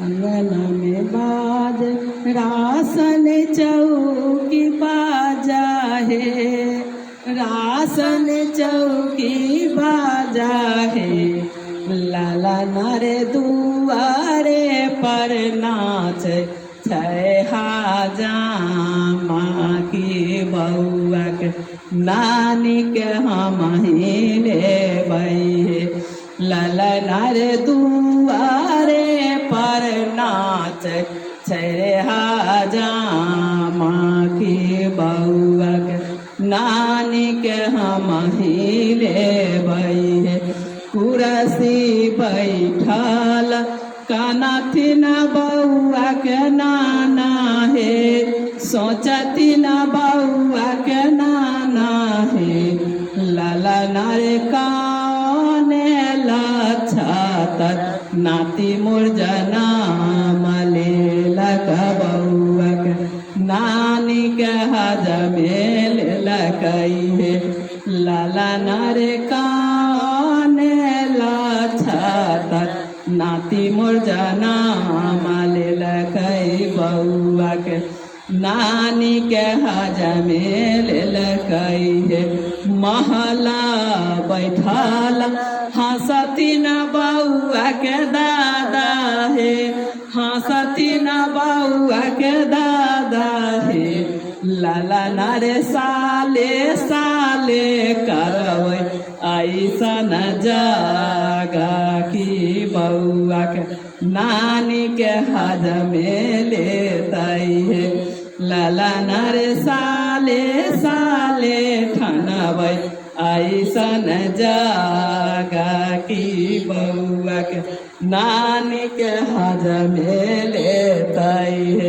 अंगना में बाज रासन चौकी बाजा है, रासन चौकी बाजा है। लाला नारे दुआरे पर नाच छय हाजामा की बउआ के नानी के हम ही ले। लाला नारे दुआरे पर नाच छय हाजामा की बउआ के नानी के हम ही ले। कुरसी बैठल कानथिन बउआ के नाना है, सोचथिन बउआ के नाना है। लाला नारे काने लछत नाती मोर जनाम लेलक बउआ के नानी के हजमे लेलकई है। लाला नारे काने लछत नाती मोर जनाम लेलकई बउआ के नानी के हजमे लेलकई है। महला बैठल हंसथिन बउआ के दादा है, हंसथिन बउआ के दादा है। लाला नारे साले साले करबै ऐसन जागा की बउआ के नानी के हजमे लेतई है। लाला नारे साले साले ठनबै ऐसन जागा की बउआ के नानी के हजमे लेतई है।